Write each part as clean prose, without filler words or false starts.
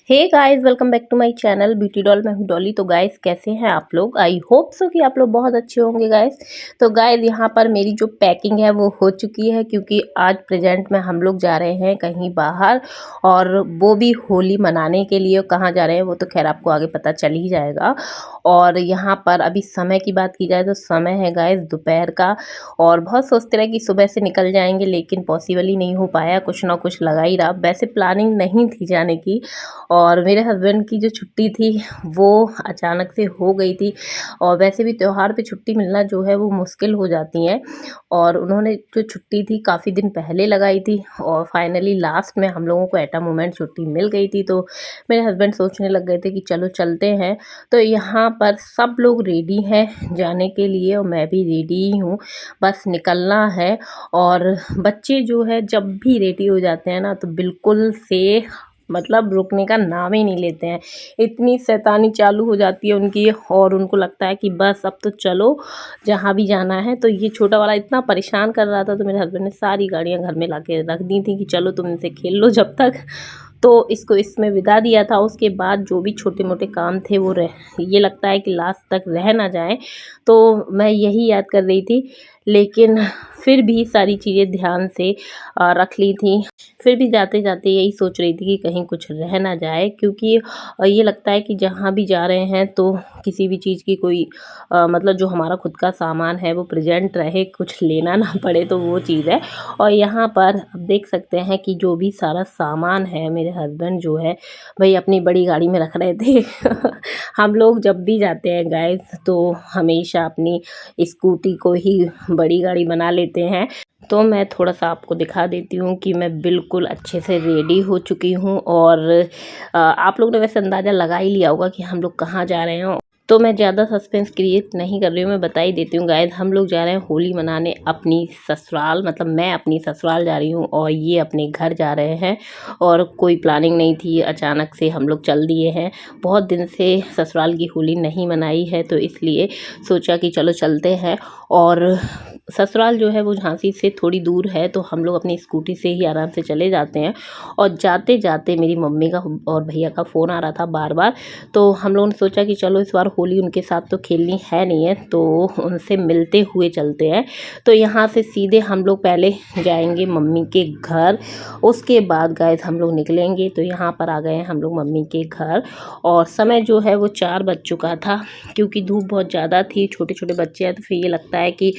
Hey guys, welcome back to my channel beauty doll. मैं हूँ डॉली। तो गाइस, कैसे हैं आप लोग? आई होप सो कि आप लोग बहुत अच्छे होंगे गाइस। तो गाइस, यहाँ पर मेरी जो पैकिंग है वो हो चुकी है, क्योंकि आज प्रेजेंट में हम लोग जा रहे हैं कहीं बाहर, और वो भी होली मनाने के लिए। कहाँ जा रहे हैं वो तो खैर आपको आगे पता चल ही जाएगा। और यहाँ पर अभी समय की बात की जाए तो समय है गाइस दोपहर का, और बहुत सोचते रहे कि सुबह से निकल जाएंगे, लेकिन पॉसिबल ही नहीं हो पाया। कुछ ना कुछ लगा ही रहा। वैसे प्लानिंग नहीं थी जाने की, और मेरे हस्बैंड की जो छुट्टी थी वो अचानक से हो गई थी। और वैसे भी त्यौहार पे छुट्टी मिलना जो है वो मुश्किल हो जाती है, और उन्होंने जो छुट्टी थी काफ़ी दिन पहले लगाई थी, और फाइनली लास्ट में हम लोगों को एट अ मोमेंट छुट्टी मिल गई थी। तो मेरे हस्बैंड सोचने लग गए थे कि चलो चलते हैं। तो यहाँ पर सब लोग रेडी हैं जाने के लिए, और मैं भी रेडी ही हूँ, बस निकलना है। और बच्चे जो है जब भी रेडी हो जाते हैं ना, तो बिल्कुल से मतलब रुकने का नाम ही नहीं लेते हैं। इतनी शैतानी चालू हो जाती है उनकी, और उनको लगता है कि बस अब तो चलो जहाँ भी जाना है। तो ये छोटा वाला इतना परेशान कर रहा था, तो मेरे हस्बैंड ने सारी गाड़ियाँ घर में ला के रख दी थी कि चलो तुम इनसे खेल लो जब तक। तो इसको इसमें विदा दिया था। उसके बाद जो भी छोटे मोटे काम थे वो ये लगता है कि लास्ट तक रह ना जाए, तो मैं यही याद कर रही थी। लेकिन फिर भी सारी चीज़ें ध्यान से रख ली थी। फिर भी जाते जाते यही सोच रही थी कि कहीं कुछ रह ना जाए, क्योंकि ये लगता है कि जहाँ भी जा रहे हैं तो किसी भी चीज़ की कोई मतलब जो हमारा खुद का सामान है वो प्रेजेंट रहे, कुछ लेना ना पड़े, तो वो चीज़ है। और यहाँ पर अब देख सकते हैं कि जो भी सारा सामान है मेरे हस्बैंड जो है भाई अपनी बड़ी गाड़ी में रख रहे थे। हम लोग जब भी जाते हैं गाइस तो हमेशा अपनी स्कूटी को ही बड़ी गाड़ी बना लेते हैं। तो मैं थोड़ा-सा आपको दिखा देती हूँ कि मैं बिल्कुल अच्छे से रेडी हो चुकी हूँ, और आप लोग ने वैसे अंदाज़ा लगा ही लिया होगा कि हम लोग कहाँ जा रहे हैं। तो मैं ज़्यादा सस्पेंस क्रिएट नहीं कर रही हूँ, मैं बता ही देती हूँ गाइस। हम लोग जा रहे हैं होली मनाने अपनी ससुराल, मतलब मैं अपनी ससुराल जा रही हूँ और ये अपने घर जा रहे हैं। और कोई प्लानिंग नहीं थी, अचानक से हम लोग चल दिए हैं। बहुत दिन से ससुराल की होली नहीं मनाई है, तो इसलिए सोचा कि चलो चलते हैं। और ससुराल जो है वो झांसी से थोड़ी दूर है, तो हम लोग अपनी स्कूटी से ही आराम से चले जाते हैं। और जाते जाते मेरी मम्मी का और भैया का फ़ोन आ रहा था बार बार, तो हम लोगों ने सोचा कि चलो इस बार होली उनके साथ तो खेलनी है नहीं है, तो उनसे मिलते हुए चलते हैं। तो यहाँ से सीधे हम लोग पहले जाएंगे मम्मी के घर, उसके बाद गाइस हम लोग निकलेंगे। तो यहाँ पर आ गए हैं हम लोग मम्मी के घर, और समय जो है वो 4 बज चुका था, क्योंकि धूप बहुत ज़्यादा थी, छोटे छोटे बच्चे हैं, तो फिर ये लगता है कि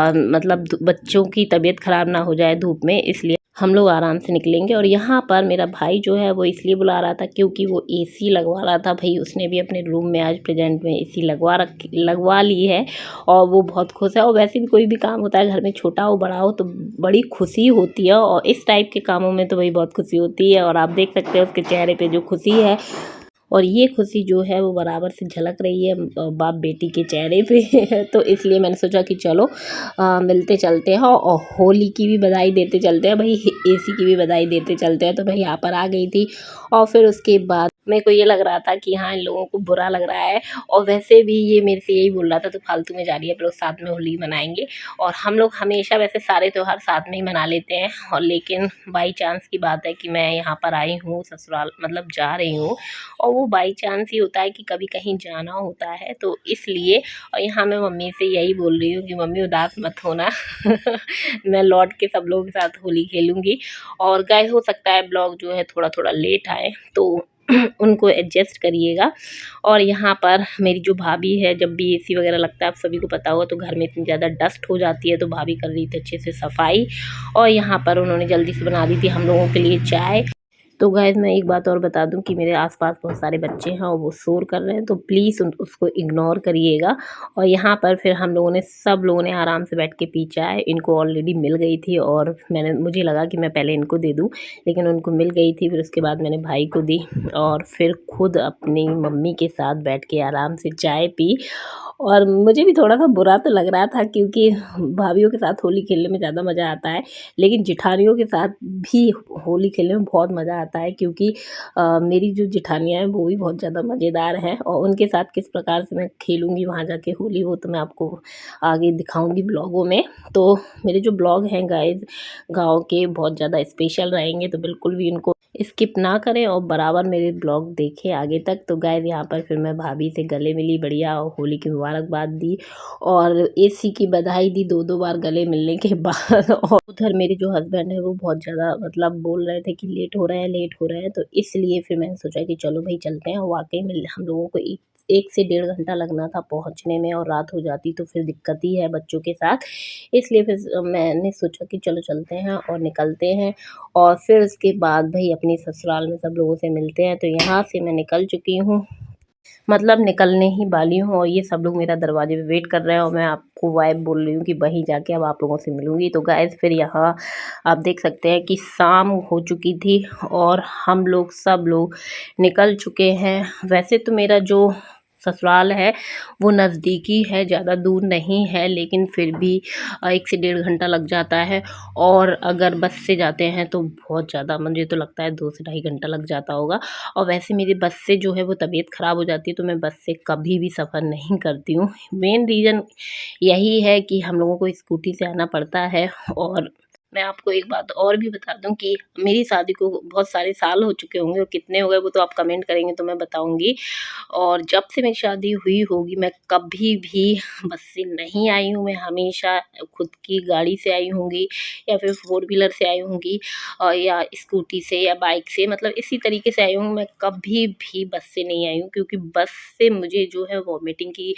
मतलब बच्चों की तबीयत ख़राब ना हो जाए धूप में, इसलिए हम लोग आराम से निकलेंगे। और यहाँ पर मेरा भाई जो है वो इसलिए बुला रहा था क्योंकि वो एसी लगवा रहा था। भाई उसने भी अपने रूम में आज प्रेजेंट में एसी लगवा ली है, और वो बहुत खुश है। और वैसे भी कोई भी काम होता है घर में, छोटा हो बड़ा हो, तो बड़ी खुशी होती है, और इस टाइप के कामों में तो भाई बहुत खुशी होती है। और आप देख सकते हैं उसके चेहरे पर जो खुशी है, और ये खुशी जो है वो बराबर से झलक रही है बाप बेटी के चेहरे पे। तो इसलिए मैंने सोचा कि चलो मिलते चलते हैं, और होली की भी बधाई देते चलते हैं भाई, एसी की भी बधाई देते चलते हैं। तो भाई यहाँ पर आ गई थी, और फिर उसके बाद मेरे को ये लग रहा था कि हाँ इन लोगों को बुरा लग रहा है, और वैसे भी ये मेरे से यही बोल रहा था तो फालतू में जा रही है, पर लोग साथ में होली मनाएंगे। और हम लोग हमेशा वैसे सारे त्यौहार साथ में ही मना लेते हैं, और लेकिन बाई चांस की बात है कि मैं यहाँ पर आई हूँ ससुराल, मतलब जा रही हूँ, और वो बाई चांस ही होता है कि कभी कहीं जाना होता है, तो इसलिए। और यहाँ मैं मम्मी से यही बोल रही हूँ कि मम्मी उदास मत होना। मैं लौट के सब लोगों के साथ होली खेलूँगी। और गाइस हो सकता है ब्लॉग जो है थोड़ा थोड़ा लेट आए, तो उनको एडजस्ट करिएगा। और यहाँ पर मेरी जो भाभी है, जब भी एसी वगैरह लगता है, आप सभी को पता होगा, तो घर में इतनी ज़्यादा डस्ट हो जाती है, तो भाभी कर रही थी अच्छे से सफाई। और यहाँ पर उन्होंने जल्दी से बना दी थी हम लोगों के लिए चाय। तो गाइस मैं एक बात और बता दूं कि मेरे आसपास बहुत सारे बच्चे हैं और वो शोर कर रहे हैं, तो प्लीज़ उसको इग्नोर करिएगा। और यहाँ पर फिर हम लोगों ने सब लोगों ने आराम से बैठ के पी चाय। इनको ऑलरेडी मिल गई थी, और मुझे लगा कि मैं पहले इनको दे दूं, लेकिन उनको मिल गई थी। फिर उसके बाद मैंने भाई को दी, और फिर खुद अपनी मम्मी के साथ बैठ के आराम से चाय पी। और मुझे भी थोड़ा सा बुरा तो लग रहा था, क्योंकि भाभीयों के साथ होली खेलने में ज़्यादा मज़ा आता है, लेकिन जेठानियों के साथ भी होली खेलने में बहुत मज़ा आता है, क्योंकि मेरी जो जेठानियाँ हैं वो भी बहुत ज़्यादा मज़ेदार हैं। और उनके साथ किस प्रकार से मैं खेलूँगी वहाँ जाके होली, वो तो मैं आपको आगे दिखाऊँगी ब्लॉगों में। तो मेरे जो ब्लॉग हैं गाइज गाँव के बहुत ज़्यादा स्पेशल रहेंगे, तो बिल्कुल भी उनको स्किप ना करें और बराबर मेरे ब्लॉग देखें आगे तक। तो गाइस यहाँ पर फिर मैं भाभी से गले मिली बढ़िया और होली की मुबारकबाद दी और एसी की बधाई दी 2-2 बार गले मिलने के बाद। और उधर मेरे जो हस्बैंड है वो बहुत ज़्यादा मतलब बोल रहे थे कि लेट हो रहा है, लेट हो रहा है, तो इसलिए फिर मैंने सोचा कि चलो भाई चलते हैं। और वाक़ई में हम लोगों को 1 से 1.5 घंटा लगना था पहुँचने में और रात हो जाती तो फिर दिक्कत ही है बच्चों के साथ। इसलिए फिर मैंने सोचा कि चलो चलते हैं और निकलते हैं और फिर उसके बाद भई अपनी ससुराल में सब लोगों से मिलते हैं। तो यहाँ से मैं निकल चुकी हूँ, मतलब निकलने ही वाली हूँ और ये सब लोग मेरा दरवाजे पे वेट कर रहे हैं और मैं आपको वाइब बोल रही हूँ कि वहीं जाके अब आप लोगों से मिलूँगी। तो गाइस फिर यहाँ आप देख सकते हैं कि शाम हो चुकी थी और हम लोग सब लोग निकल चुके हैं। वैसे तो मेरा जो ससुराल है वो नज़दीकी है, ज़्यादा दूर नहीं है, लेकिन फिर भी 1 से 1.5 घंटा लग जाता है और अगर बस से जाते हैं तो बहुत ज़्यादा, मुझे तो लगता है 2 से ढाई घंटा लग जाता होगा। और वैसे मेरी बस से जो है वो तबीयत ख़राब हो जाती है तो मैं बस से कभी भी सफ़र नहीं करती हूँ। मेन रीज़न यही है कि हम लोगों को स्कूटी से आना पड़ता है। और मैं आपको एक बात और भी बता दूं कि मेरी शादी को बहुत सारे साल हो चुके होंगे और कितने हो गए वो तो आप कमेंट करेंगे तो मैं बताऊंगी। और जब से मेरी शादी हुई होगी मैं कभी भी बस से नहीं आई हूँ, मैं हमेशा खुद की गाड़ी से आई होंगी या फिर 4 व्हीलर से आई होंगी या स्कूटी से या बाइक से, मतलब इसी तरीके से आई हूँ। मैं कभी भी बस से नहीं आई हूँ क्योंकि बस से मुझे जो है वॉमिटिंग की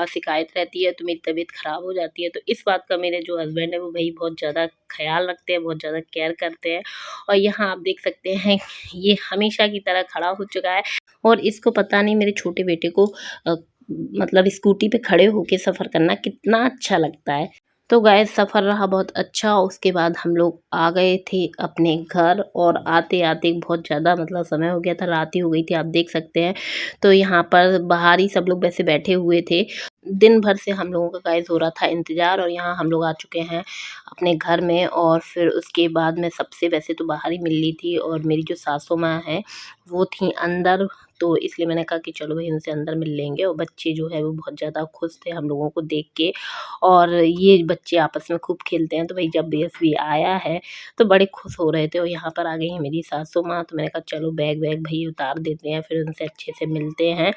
शिकायत रहती है तो मेरी तबीयत ख़राब हो जाती है। तो इस बात का मेरे जो हस्बैंड है वो भाई बहुत ज़्यादा ख्याल रखते हैं, बहुत ज़्यादा केयर करते हैं। और यहाँ आप देख सकते हैं ये हमेशा की तरह खड़ा हो चुका है और इसको पता नहीं मेरे छोटे बेटे को मतलब स्कूटी पे खड़े होके सफ़र करना कितना अच्छा लगता है। तो गाइस सफ़र रहा बहुत अच्छा। उसके बाद हम लोग आ गए थे अपने घर और आते-आते बहुत ज़्यादा मतलब समय हो गया था, रात ही हो गई थी आप देख सकते हैं। तो यहाँ पर बाहर ही सब लोग वैसे बैठे हुए थे। दिन भर से हम लोगों का गाइस हो रहा था इंतज़ार और यहाँ हम लोग आ चुके हैं अपने घर में। और फिर उसके बाद मैं सबसे वैसे तो बाहर ही मिल ली थी और मेरी जो सासू माँ हैं वो थी अंदर, तो इसलिए मैंने कहा कि चलो भाई उनसे अंदर मिल लेंगे। और बच्चे जो है वो बहुत ज़्यादा खुश थे हम लोगों को देख के और ये बच्चे आपस में खूब खेलते हैं तो भाई जब भी आया है तो बड़े खुश हो रहे थे। और यहाँ पर आ गई है मेरी सासू माँ, तो मैंने कहा चलो बैग वैग भाई उतार देते हैं फिर उनसे अच्छे से मिलते हैं।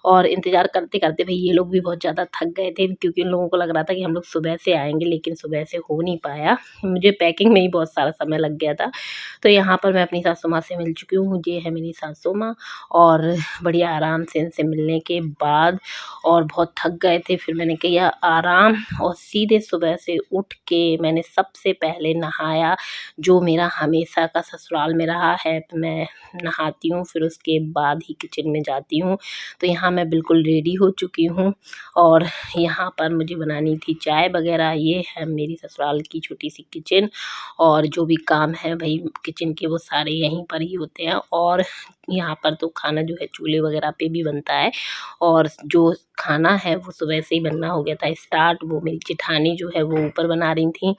और इंतज़ार करते-करते भई ये लोग भी बहुत ज़्यादा थक गए थे क्योंकि उन लोगों को लग रहा था कि हम लोग सुबह से आएँगे, लेकिन सुबह से हो नहीं पाया। मुझे पैकिंग में ही बहुत सारा समय लग गया था। तो यहाँ पर मैं अपनी सासू माँ से मिल चुकी हूँ, ये है मेरी सासू माँ। और बढ़िया आराम से इनसे मिलने के बाद और बहुत थक गए थे, फिर मैंने किया आराम और सीधे सुबह से उठ के मैंने सबसे पहले नहाया, जो मेरा हमेशा का ससुराल में रहा है। तो मैं नहाती हूँ फिर उसके बाद ही किचन में जाती हूँ। तो यहाँ मैं बिल्कुल रेडी हो चुकी हूँ और यहाँ पर मुझे बनानी थी चाय वगैरह। ये है मेरी ससुराल की छोटी सी किचन और जो भी काम है भाई किचन के वो सारे यहीं पर ही होते हैं। और यहाँ पर तो खाना जो है चूल्हे वगैरह पे भी बनता है और जो खाना है वो सुबह से ही बनना हो गया था स्टार्ट। वो मेरी जेठानी जो है वो ऊपर बना रही थी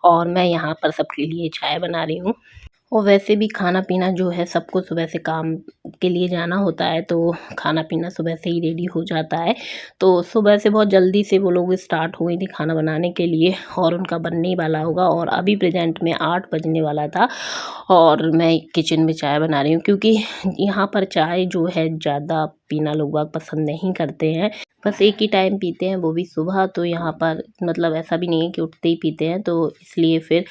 और मैं यहाँ पर सबके लिए चाय बना रही हूँ। और वैसे भी खाना-पीना जो है सबको सुबह से काम के लिए जाना होता है तो खाना-पीना सुबह से ही रेडी हो जाता है। तो सुबह से बहुत जल्दी से वो लोग स्टार्ट हो गई थी खाना बनाने के लिए और उनका बनने ही वाला होगा और अभी प्रेज़ेंट में 8 बजने वाला था और मैं किचन में चाय बना रही हूँ क्योंकि यहाँ पर चाय जो है ज़्यादा पीना लोग बाग पसंद नहीं करते हैं। बस एक ही टाइम पीते हैं वो भी सुबह। तो यहाँ पर मतलब ऐसा भी नहीं है कि उठते ही पीते हैं, तो इसलिए फिर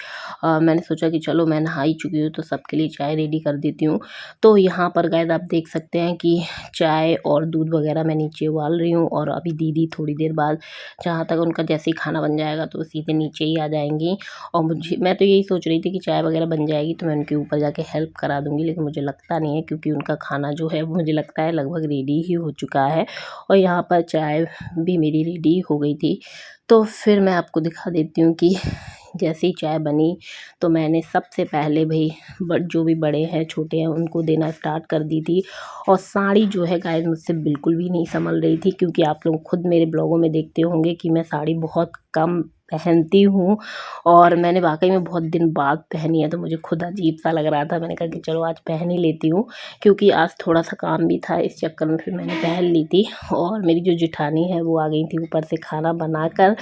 मैंने सोचा कि चलो मैं नहा ही चुकी हूँ तो सबके लिए चाय रेडी कर देती हूँ। तो यहाँ पर गाइस आप देख सकते हैं कि चाय और दूध वगैरह मैं नीचे उबाल रही हूँ और अभी दीदी थोड़ी देर बाद जहाँ तक उनका जैसे ही खाना बन जाएगा तो सीधे नीचे ही आ जाएंगी। और मैं तो यही सोच रही थी कि चाय वगैरह बन जाएगी तो मैं उनके ऊपर जाके हेल्प करा दूँगी, लेकिन मुझे लगता नहीं है क्योंकि उनका खाना जो है वो मुझे लगता है लगभग रेडी ही हो चुका है। और यहाँ पर चाय भी मेरी रेडी हो गई थी। तो फिर मैं आपको दिखा देती हूँ कि जैसे ही चाय बनी तो मैंने सबसे पहले भई जो भी बड़े हैं छोटे हैं उनको देना स्टार्ट कर दी थी। और साड़ी जो है गाइस मुझसे बिल्कुल भी नहीं संभल रही थी क्योंकि आप लोग खुद मेरे ब्लॉगों में देखते होंगे कि मैं साड़ी बहुत कम पहनती हूँ और मैंने वाकई में बहुत दिन बाद पहनी है, तो मुझे खुद अजीब सा लग रहा था। मैंने कहा कि चलो आज पहन ही लेती हूँ, क्योंकि आज थोड़ा सा काम भी था, इस चक्कर में फिर मैंने पहन ली थी। और मेरी जो जेठानी है वो आ गई थी ऊपर से खाना बनाकर,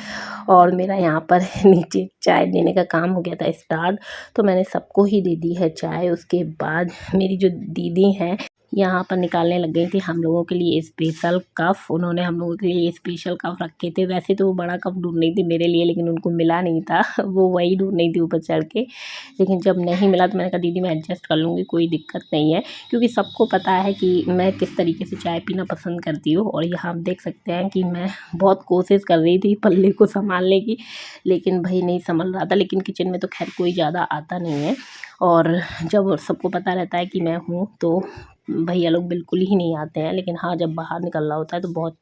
और मेरा यहाँ पर नीचे चाय देने का काम हो गया था स्टार्ट, तो मैंने सबको ही दे दी है चाय। उसके बाद मेरी जो दीदी हैं यहाँ पर निकालने लग गई थी हम लोगों के लिए स्पेशल कप। उन्होंने हम लोगों के लिए स्पेशल कप रखे थे। वैसे तो वो बड़ा कप ढूंढ रही थी मेरे लिए, लेकिन उनको मिला नहीं था। वो वही ढूंढ रही थी ऊपर चढ़ के, लेकिन जब नहीं मिला तो मैंने कहा दीदी मैं एडजस्ट कर लूँगी, कोई दिक्कत नहीं है, क्योंकि सबको पता है कि मैं किस तरीके से चाय पीना पसंद करती हूँ। और यहाँ आप देख सकते हैं कि मैं बहुत कोशिश कर रही थी पल्ले को संभालने की, लेकिन भाई नहीं संभल रहा था। लेकिन किचन में तो खैर कोई ज़्यादा आता नहीं है, और जब सबको पता रहता है कि मैं हूँ तो भैया लोग बिल्कुल ही नहीं आते हैं। लेकिन हाँ, जब बाहर निकलना होता है तो बहुत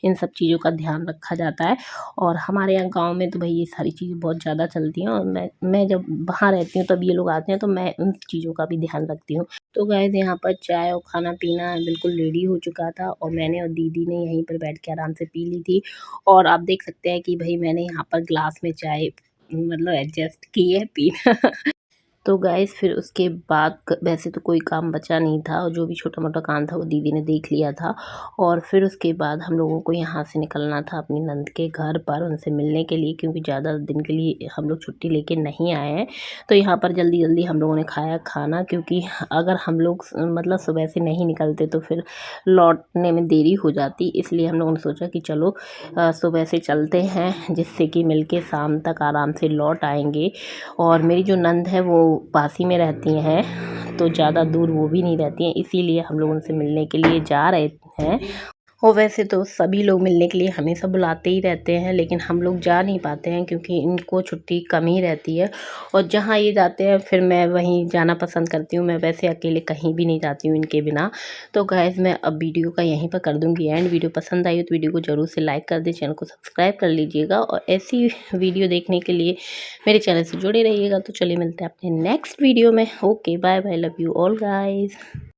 इन सब चीज़ों का ध्यान रखा जाता है। और हमारे यहाँ गांव में तो भाई ये सारी चीज़ें बहुत ज़्यादा चलती हैं, और मैं जब वहाँ रहती हूँ तब ये लोग आते हैं, तो मैं उन चीज़ों का भी ध्यान रखती हूँ। तो गाइस यहाँ पर चाय और खाना पीना बिल्कुल रेडी हो चुका था, और मैंने और दीदी ने यहीं पर बैठ के आराम से पी ली थी। और आप देख सकते हैं कि भाई मैंने यहाँ पर ग्लास में चाय मतलब एडजस्ट की है पीना। तो गाइस फिर उसके बाद वैसे तो कोई काम बचा नहीं था, और जो भी छोटा मोटा काम था वो दीदी ने देख लिया था। और फिर उसके बाद हम लोगों को यहाँ से निकलना था अपनी नंद के घर पर उनसे मिलने के लिए, क्योंकि ज़्यादा दिन के लिए हम लोग छुट्टी लेके नहीं आए हैं। तो यहाँ पर जल्दी जल्दी हम लोगों ने खाया खाना, क्योंकि अगर हम लोग मतलब सुबह से नहीं निकलते तो फिर लौटने में देरी हो जाती। इसलिए हम लोगों ने सोचा कि चलो सुबह से चलते हैं, जिससे कि मिल के शाम तक आराम से लौट आएंगे। और मेरी जो नंद है वो पास ही में रहती हैं, तो ज़्यादा दूर वो भी नहीं रहती हैं, इसीलिए हम लोग उनसे मिलने के लिए जा रहे हैं। और वैसे तो सभी लोग मिलने के लिए हमेशा बुलाते ही रहते हैं, लेकिन हम लोग जा नहीं पाते हैं क्योंकि इनको छुट्टी कम ही रहती है। और जहाँ ये जाते हैं फिर मैं वहीं जाना पसंद करती हूँ। मैं वैसे अकेले कहीं भी नहीं जाती हूँ इनके बिना। तो गाइस मैं अब वीडियो का यहीं पर कर दूँगी एंड। वीडियो पसंद आई हो तो वीडियो को ज़रूर से लाइक कर दें, चैनल को सब्सक्राइब कर लीजिएगा, और ऐसी वीडियो देखने के लिए मेरे चैनल से जुड़े रहिएगा। तो चलिए मिलते हैं अपने नेक्स्ट वीडियो में। Okay bye bye, love you all guys.